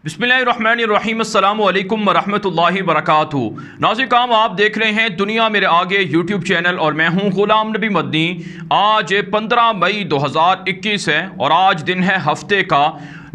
बिस्मिल्लाहिर्रहमानिर्रहीम अस्सलामु अलैकुम वरहमतुल्लाहि वबरकातुहू। नाज़रीन काम आप देख रहे हैं दुनिया मेरे आगे यूट्यूब चैनल और मैं हूं गुलाम नबी मदनी। आज 15 मई 2021 है और आज दिन है हफ्ते का।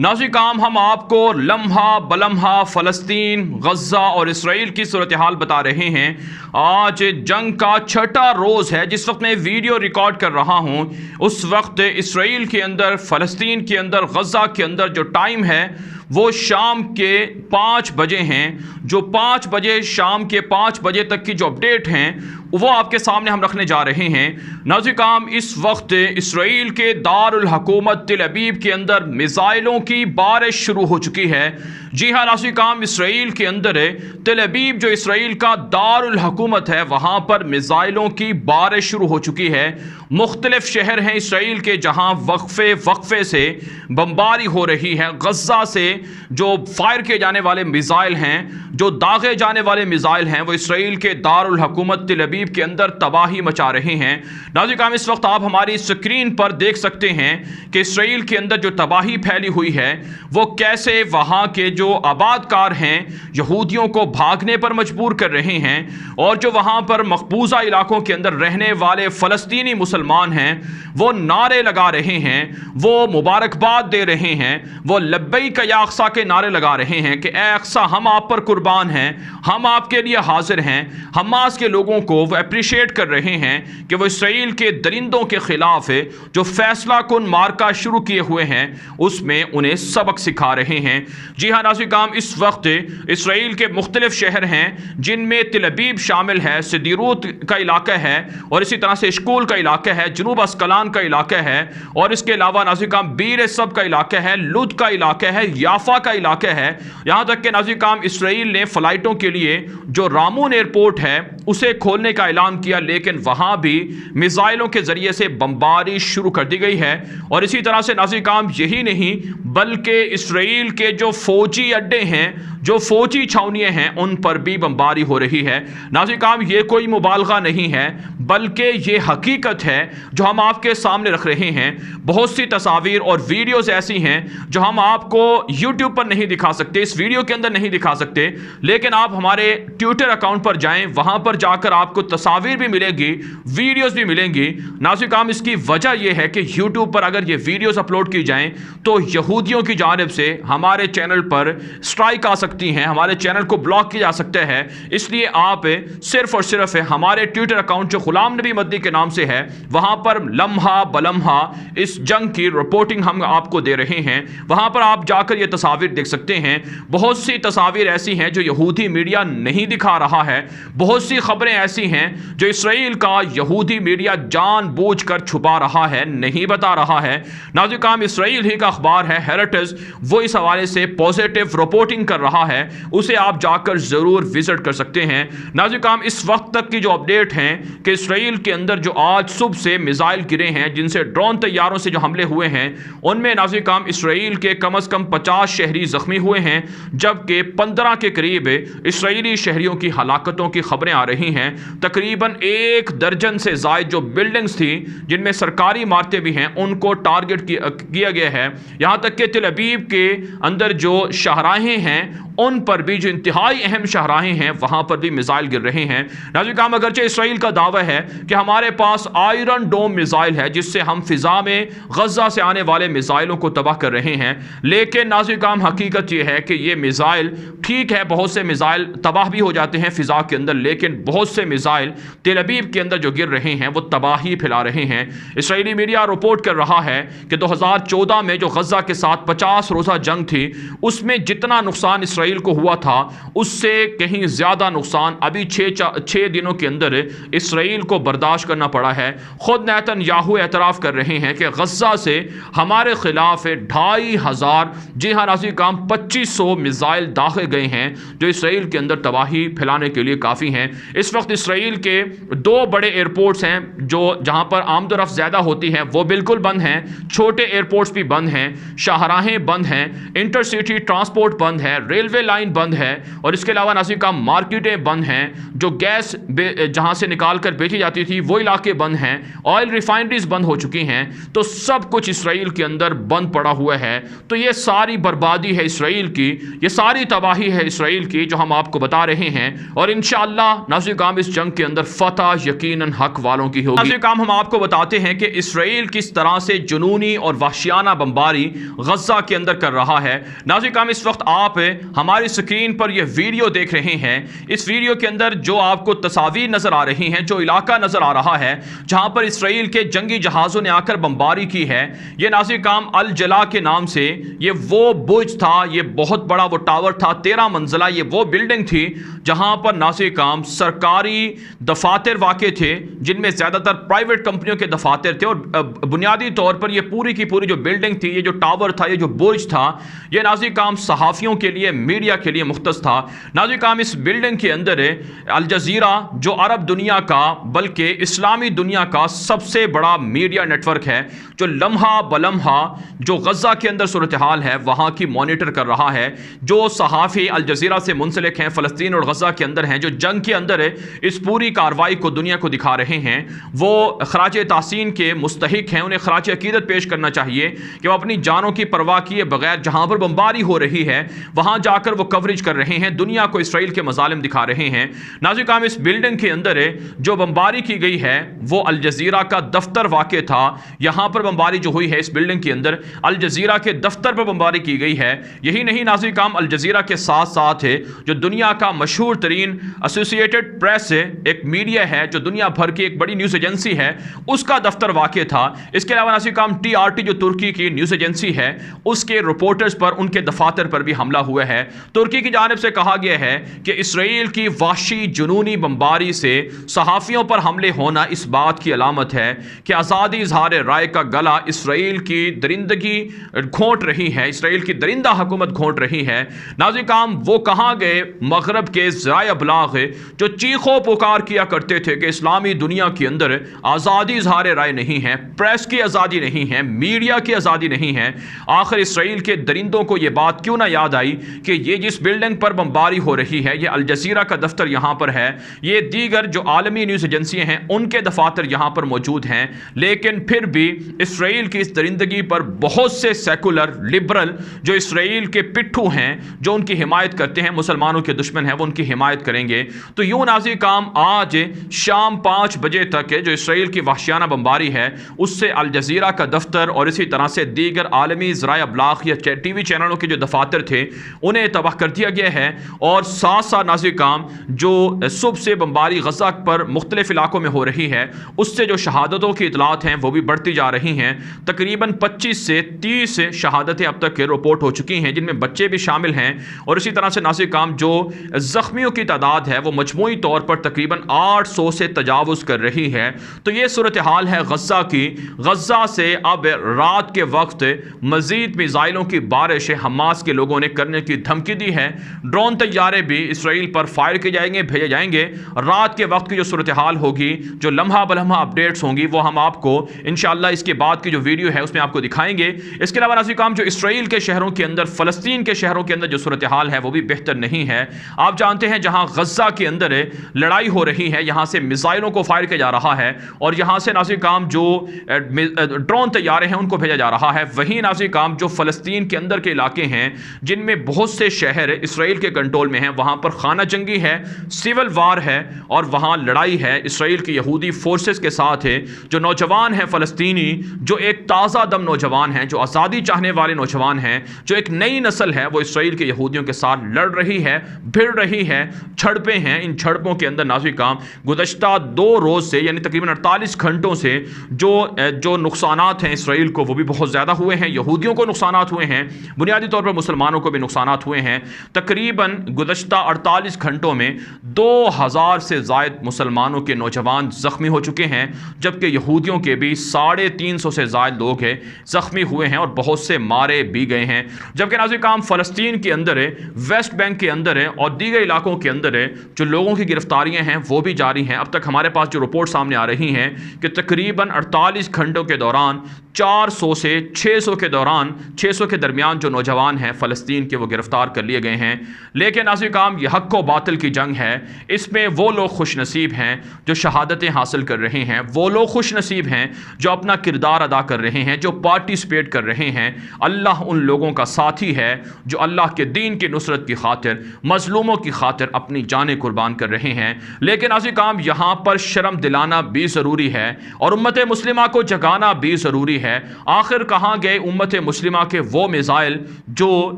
नाज़रीन काम हम आपको लम्हा बलम्हा फ़लस्तीन, गज़ा और इसराइल की सूरत हाल बता रहे हैं। आज जंग का छठा रोज़ है। जिस वक्त मैं वीडियो रिकॉर्ड कर रहा हूं उस वक्त इसराइल के अंदर, फ़लस्तीन के अंदर, गज़ा के अंदर जो टाइम है वो शाम के 5 बजे हैं। जो 5 बजे, शाम के 5 बजे तक की जो अपडेट हैं वो आपके सामने हम रखने जा रहे हैं। नाज़रीन काम इस वक्त इसराइल के दारुल हुकूमत तिल अबीब के अंदर मिसाइलों की बारिश शुरू हो चुकी है। जी हाँ नाज़रीन काम इसराइल के अंदर तिल अबीब जो इसराइल का दारुल हुकूमत है वहाँ पर मिसाइलों की बारिश शुरू हो चुकी है। मुख्तलिफ शहर हैं इसराइल के जहाँ वक्फे से बमबारी हो रही है। गज़ा से जो फायर किए जाने वाले मिसाइल हैं, जो दागे जाने वाले मिसाइल हैं, वो इसराइल के दारुल हुकूमत तिल अबीब के अंदर तबाही मचा रहे हैं। नाज़रीन काम इस वक्त आप हमारी स्क्रीन पर देख सकते हैं कि इसराइल के अंदर जो तबाही फैली हुई है वो कैसे वहाँ के जो आबादकार हैं यहूदियों को भागने पर मजबूर कर रहे हैं और जो वहाँ पर मकबूजा इलाकों के अंदर रहने वाले फ़लस्तीनी मुसलमान हैं वो नारे लगा रहे हैं, वो मुबारकबाद दे रहे हैं, वो लब्बैक या अक़सा के नारे लगा रहे हैं कि ए अक़सा हम आप पर कुर्बान हैं, हम आपके लिए हाजिर हैं। हमास के लोगों को वो अप्रिशिएट कर रहे हैं कि वो इसराइल के दरिंदों के ख़िलाफ़ जो फैसला कुन मार्का शुरू किए हुए हैं उसमें उन्हें सबक सिखा रहे हैं। जी हाँ नाज़रीन काम इस वक्त इसराइल के मुख्तलिफ शहर हैं जिनमें तिल अबीब शामिल है, सिदीरूत का इलाका है और इसी तरह से इश्कूल का इलाका है, जनूब अस्कलान का इलाका है और इसके अलावा नाज़रीन काम बीर सब का इलाका है, लुद का इलाका है, याफा का इलाका है। यहाँ तक कि नाज़रीन काम इसराइल ने फ़्लाइटों के लिए जो रामून एयरपोर्ट है उसे खोलने का ऐलान किया, लेकिन वहाँ भी मिसाइलों के ज़रिए से बमबारी शुरू कर दी गई है। और इसी तरह से नाज़रीन काम यही नहीं बल्कि इसराइल के जो फ़ौजी अड्डे हैं, जो फ़ौजी छावनियाँ हैं, उन पर भी बमबारी हो रही है। नाज़रीन काम ये कोई मुबालगा नहीं है बल्कि ये हकीकत है जो हम आपके सामने रख रहे हैं। बहुत सी तस्वीर और वीडियोज़ ऐसी हैं जो हम आपको यूट्यूब पर नहीं दिखा सकते, इस वीडियो के अंदर नहीं दिखा सकते, लेकिन आप हमारे ट्विटर अकाउंट पर जाएं, वहाँ पर जाकर आपको तस्वीर भी मिलेगी, वीडियोज़ भी मिलेंगी। नाज़रीन काम इसकी वजह यह है कि यूट्यूब पर अगर ये वीडियोज़ अपलोड की जाएँ तो यहूदियों की जानिब से हमारे चैनल पर स्ट्राइक आ सकती हैं, हमारे चैनल को ब्लॉक किया जा सकता है। इसलिए आप सिर्फ और सिर्फ हमारे ट्विटर अकाउंट जो गुलाम नबी मदनी के नाम से है वहाँ पर लम्हा बलम्हा इस जंग की रिपोर्टिंग हम आपको दे रहे हैं। वहाँ पर आप जाकर ये तस्वीर देख सकते हैं। बहुत सी तस्वीर ऐसी हैं जो यहूदी मीडिया नहीं दिखा रहा है, बहुत सी खबरें ऐसी हैं जो इसराइल का यहूदी मीडिया जानबूझकर छुपा रहा है, नहीं बता रहा है। नाज़रीन काम इसराइल ही का अखबार है हेरिटेज, वो इस हवाले से पॉजिटिव रिपोर्टिंग कर रहा है, उसे आप जाकर ज़रूर विजिट कर सकते हैं। नाज़रीन काम इस वक्त तक की जो अपडेट हैं कि इसराइल के अंदर जो आज सुबह से मिसाइल गिरे हैं, जिनसे ड्रोन तैयारों से जो हमले हुए हैं, उनमें नाज़रीन काम इसराइल के कम से कम 50 शहरी ज़ख्मी हुए हैं, जबकि 15 के करीब इसराइली शहरियों की हलाकतों की खबरें आ रही हैं। तकरीबन 1 दर्जन से ज़ायद जो बिल्डिंग्स थी जिनमें सरकारी इमारतें भी हैं उनको टारगेट किया गया है। यहाँ तक कि तिल अबीब के अंदर जो शाहराहें हैं उन पर भी, जो इंतहाई अहम शाहराहें हैं, वहाँ पर भी मिसाइल गिर रहे हैं। नाज़रीन काम अगरचे इसराइल का दावा है कि हमारे पास आयरन डोम मिसाइल है जिससे हम फ़िज़ा में गज़ा से आने वाले मिसाइलों को तबाह कर रहे हैं, लेकिन नाज़रीन काम हकीकत यह है कि ये मिसाइल ठीक है, बहुत से मिसाइल तबाह भी हो जाते हैं फ़िज़ा के अंदर, लेकिन बहुत से मिसाइल तिल अबीब के अंदर जो गिर रहे हैं वो तबाही फैला रहे हैं। इसराइली मीडिया रिपोर्ट कर रहा है कि 2014 में जो गज़ा के साथ 50 रोज़ा जंग थी उसमें जितना नुकसान इसराइल को हुआ था उससे कहीं ज़्यादा नुकसान अभी 6 दिनों के अंदर इसराइल को बर्दाश्त करना पड़ा है। खुद नेतन्याहू एतराफ़ कर रहे हैं कि गज़ा से हमारे खिलाफ 2500, जी हाँ नाज़रीन काम 2500 मिसाइल दागे गए हैं जो इसराइल के अंदर तबाही फैलाने के लिए काफ़ी हैं। इस वक्त इसराइल के दो बड़े एयरपोर्ट्स हैं जो जहां पर आमद और रफ्त ज़्यादा होती है वो बिल्कुल बंद हैं, छोटे एयरपोर्ट्स भी बंद हैं, शाहराहें बंद हैं, इंटरसिटी ट्रांसपोर्ट बंद है, रेलवे लाइन बंद है, और इसके अलावा नाज़रीन का मार्केटें बंद हैं, जो गैस जहां से निकाल कर बेची जाती थी वो इलाके बंद हैं, ऑयल रिफाइनरीज बंद हो चुकी हैं। तो सब कुछ इसराइल के अंदर बंद पड़ा हुआ है। तो ये सारी बर्बादी है इसराइल की, ये सारी तबाही है इसराइल की जो हम आपको बता रहे हैं, और इंशाअल्लाह नाज़रीन काम इस जंग के अंदर फतह यकीनन हक वालों की होगी। नाज़रीन काम हम आपको बताते हैं कि इसराइल किस तरह से जुनूनी और वहशियाना बमबारी गज़ा के अंदर कर रहा है। नाज़रीन काम इस वक्त आप हमारी स्क्रीन पर यह वीडियो देख रहे हैं। इस वीडियो के अंदर जो आपको तस्वीर नजर आ रही हैं, जो इलाका नजर आ रहा है जहां पर इसराइल के जंगी जहाज़ों ने आकर बमबारी की है, यह नाज़रीन काम अल जला के नाम से ये वो बुर्ज था, ये बहुत बड़ा वो टावर था, 13 मंजिला ये वो बिल्डिंग थी जहां पर नाज़रीन काम सरकारी दफातर वाक़े थे, जिनमें ज़्यादातर प्राइवेट कंपनियों के दफातर थे, और बुनियादी तौर पर ये पूरी की पूरी जो बिल्डिंग थी, ये जो टावर था, ये जो बुर्ज था, ये नाज़रीन काम सहाफ़ियों के लिए, मीडिया के लिए मुख्तस था। नाज़रीन काम इस बिल्डिंग के अंदर अल जज़ीरा जो अरब दुनिया का बल्कि इस्लामी दुनिया का सबसे बड़ा मीडिया नेटवर्क है, जो लम्हा बलम्हा जो गज़ा के अंदर सूरत हाल है वहाँ की मॉनिटर कर रहा है, जो सहाफ़ी अल जज़ीरा से मुंसलिक हैं, फ़लस्तीन और गज़ा के अंदर हैं, जो जंग के अंदर इस पूरी कार्रवाई को दुनिया को दिखा रहे हैं, वो खराज तासीन के मुस्तहिक हैं। उन्हें खराज अकीदत पेश करना चाहिए कि वो अपनी जानों की परवाह किए बगैर जहाँ पर बमबारी हो रही है वहाँ जाकर वो कवरेज कर रहे हैं, दुनिया को इसराइल के मज़ालिम दिखा रहे हैं। नाज़रीन काम इस बिल्डिंग के अंदर जो बमबारी की गई है वो अल जज़ीरा का दफ्तर वाक़ था। यहाँ पर बमबारी जो हुई है इस बिल्डिंग के अंदर अल जज़ीरा के दफ्तर पर बमबारी की गई है। यही नहीं नाज़रीन काम अल जज़ीरा के साथ साथ जो दुनिया का मशहूर तरीन एसोसिएटेड प्रेस एक मीडिया है, जो दुनिया भर की एक बड़ी न्यूज़ एजेंसी है, उसका दफ्तर वाक़ था। इसके अलावा नाज़रीन काम TRT जो तुर्की की न्यूज़ एजेंसी है, उसके रिपोर्टर्स पर, उनके दफातर पर भी हमला हुआ है। तुर्की की जानिब से कहा गया है कि इसराइल की वाशी जुनूनी बमबारी से सहाफ़ियों पर हमले होना इस बात की अलामत है कि आज़ादी इज़हार राय का गला इसराइल की दरिंदगी घोंट रही है, इसराइल की दरिंदा हुकूमत घोंट रही है। नाज़रीन काम वो कहाँ गए मगरब के ज़राए अबलाग जो चीखों पुकार किया करते थे कि इस्लामी दुनिया के अंदर आज़ादी इज़हार राय नहीं है, प्रेस की आज़ादी नहीं है, मीडिया की आज़ादी नहीं है। आखिर इसराइल के दरिंदों को यह बात क्यों ना याद आई कि ये जिस बिल्डिंग पर बमबारी हो रही है, ये अल जज़ीरा का दफ्तर यहाँ पर है, ये दीगर जो आलमी न्यूज़ एजेंसियाँ हैं उनके दफातर यहाँ पर मौजूद हैं, लेकिन फिर भी इसराइल की इस दरिंदगी पर बहुत से सेकुलर लिबरल जो इसराइल के पिट्ठू हैं, जो उनकी हिमायत करते हैं, मुसलमानों के दुश्मन हैं, वो उनकी हिमायत करेंगे। तो यूँ नाज़रीन काम आज शाम 5 बजे तक जो इसराइल की वहशियाना बमबारी है उससे अल जज़ीरा का दफ्तर और इसी तरह से दीगर आलमी ज़राए अबलाग या TV चैनलों के जो दफातर थे उन्हें तबाह कर दिया गया है। और साथ साथ नाज़रीन काम जो सुबह से बमबारी गज़ा पर मुख्तलिफ इलाकों में हो रही है उससे जो शहादतों की इतलात हैं वो भी बढ़ती जा रही हैं। तकरीबन 25 से 30 शहादतें अब तक रिपोर्ट हो चुकी हैं, जिनमें बच्चे भी शामिल हैं। और इसी तरह से नाज़रीन काम जो ज़ख्मियों की तादाद है वो मजमूई तौर पर तकरीबन 800 से तजावुज़ कर रही है। तो ये सूरत हाल है गज़ा की। गज़ा से अब रात के वक्त मज़ीद मिज़ाइलों की बारिश हमास के लोगों ने करने की धमकी दी है। ड्रोन तैयारे भी इसराइल पर फायर किए जाएंगे, भेजे जाएंगे। रात के वक्त की जो सूरत हाल होगी, जो लम्हा बलम्हा अपडेट्स होंगी, वो हम आपको इंशाअल्लाह इसके बाद की जो वीडियो है उसमें आपको दिखाएंगे। इसके अलावा नाज़रीन काम जो इसराइल के शहरों के अंदर, फ़लस्तीन के शहरों के अंदर जो सूरत हाल है वो भी बेहतर नहीं है। आप जानते हैं जहाँ गज़ा के अंदर लड़ाई हो रही है, यहाँ से मिसाइलों को फायर किया जा रहा है और यहाँ से नाज़रीन काम जो ड्रोन तैयारे हैं उनको भेजा जा रहा है। वहीं नाज़रीन काम जो फ़लस्तीन के अंदर के इलाके हैं जिनमें बहुत से शहर इसराइल के कंट्रोल में हैं, वहाँ पर खाना जंगी है, सिविल वार है और वहाँ लड़ाई है इसराइल की यहूदी फोर्सेस के साथ है। जो नौजवान हैं फ़लस्तीनी, जो एक ताज़ा दम नौजवान हैं, जो आज़ादी चाहने वाले नौजवान हैं, जो एक नई नस्ल है, वो इसराइल के यहूदियों के साथ लड़ रही है, भिड़ रही है, झड़पें हैं। इन झड़पों के अंदर नाज़रीन काम गुज़श्ता 2 रोज़ से यानी तकरीबन 48 घंटों से जो नुकसानात हैं इसराइल को वो भी बहुत ज़्यादा हुए हैं। यहूदियों को नुकसानात हुए हैं, बुनियादी तौर पर मुसलमानों को भी नुकसानात हुए हैं। तकरीबन गुज़श्ता 48 घंटों में 2000 से ज़ायद मुसलमानों के नौजवान ज़ख्मी हो चुके हैं, जबकि यहूदियों के भी 350 से ज़ायद लोग हैं ज़ख्मी हुए हैं और बहुत से मारे भी गए हैं। जबकि नाज़रीन काम फ़लस्तीन के अंदर है, वेस्ट बैंक के अंदर है और दीगर इलाकों के अंदर है, जो लोगों کی گرفتاریاں ہیں وہ بھی جاری ہیں۔ اب تک ہمارے پاس جو رپورٹ سامنے آ رہی ہیں کہ تقریباً 48 گھنٹوں کے دوران 400 سے 600 کے درمیان جو نوجوان ہیں فلسطین کے وہ گرفتار کر لیے گئے ہیں۔ لیکن ناظرین کرام، یہ حق و باطل کی جنگ ہے، اس میں وہ لوگ خوش نصیب ہیں جو شہادتیں حاصل کر رہے ہیں، وہ لوگ خوش نصیب ہیں جو اپنا کردار ادا کر رہے ہیں، جو پارٹیسپیٹ کر رہے ہیں۔ اللہ ان لوگوں کا ساتھی ہے جو اللہ کے دین کی نصرت کی خاطر، مظلوموں کی خاطر اپنی جانیں قربان کر رہے ہیں۔ لیکن ناظرین کرام، یہاں پر شرم دلانا بھی ضروری ہے اور امت مسلمہ کو جگانا بھی ضروری ہے۔ آخر کہاں گئے امت مسلمہ کے وہ میزائل جو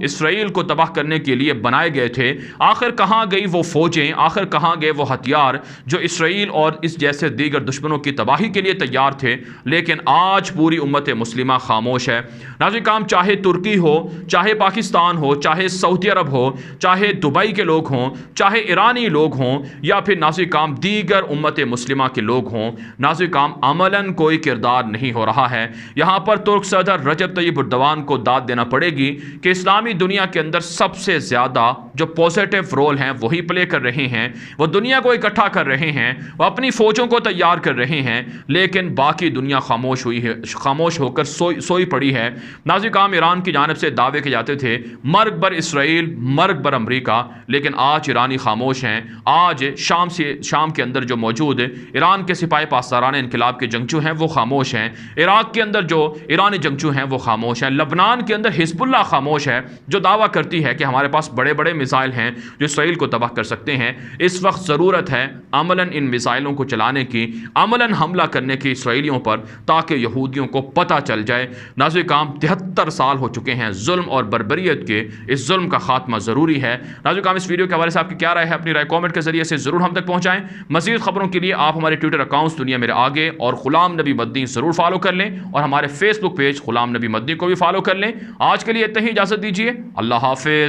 اسرائیل کو تباہ کرنے کے لیے بنائے گئے تھے؟ آخر کہاں گئی وہ فوجیں؟ آخر کہاں گئے وہ ہتھیار جو اسرائیل اور اس جیسے دیگر دشمنوں کی تباہی کے لیے تیار تھے؟ لیکن آج پوری امت مسلمہ خاموش ہے۔ ناظرین کرام، چاہے ترکی ہو، چاہے پاکستان ہو، چاہے سعودی عرب ہو، چاہے دبئی کے لوگ ہوں، چاہے ایرانی لوگ ہوں، یا پھر ناظرین کرام دیگر امت مسلمہ کے لوگ ہوں، ناظرین کرام عملاً کوئی کردار نہیں ہو رہا ہے۔ یہاں پر ترک صدر رجب طیب اردوان کو داد دینا پڑے گی کہ اسلامی دنیا کے اندر سب سے زیادہ جو پوزیٹیو رول ہیں وہی پلے کر رہے ہیں، وہ دنیا کو اکٹھا کر رہے ہیں، وہ اپنی فوجوں کو تیار کر رہے ہیں، لیکن باقی دنیا خاموش ہوئی ہے، خاموش ہو کر سوئی پڑی ہے۔ ناظرین کرام، ایران کی جانب سے دعوے کیے جاتے تھے مرگ بر اسرائیل، مرگ بر امریکہ، لیکن آج ایرانی خاموش ہیں۔ آج شام کے اندر جو موجود ایران کے سپاہی پاسداران انقلاب کے جنگجو ہیں وہ خاموش ہیں۔ عراق کے اندر جو ایرانی جنگجو ہیں وہ خاموش ہیں۔ لبنان کے اندر حزب اللہ خاموش ہے جو دعویٰ کرتی ہے کہ ہمارے پاس بڑے بڑے میزائل ہیں جو اسرائیل کو تباہ کر سکتے ہیں۔ اس وقت ضرورت ہے عملاً ان میزائلوں کو چلانے کی، عملاً حملہ کرنے کی اسرائیلیوں پر، تاکہ یہودیوں کو پتہ چل جائے۔ ناظرین کرام، 73 سال ہو چکے ہیں ظلم اور بربریت کے، اس ظلم کا خاتمہ ضروری ہے۔ ناظرین کرام، اس ویڈیو کے حوالے سے آپ کی کیا رائے ہے؟ اپنی رائے کامنٹ کے ذریعے سے ضرور ہم تک پہنچائیں۔ مزید خبروں کے لیے آپ ہمارے ٹویٹر اکاؤنٹس دنیا میرے آگے اور غلام نبی مدنی ضرور فالو کر لیں، اور ہمارے فیس بک پیج غلام نبی مدنی کو بھی فالو کر لیں۔ آج کے لیے اتنا ہی، اجازت دیجیے، اللہ حافظ۔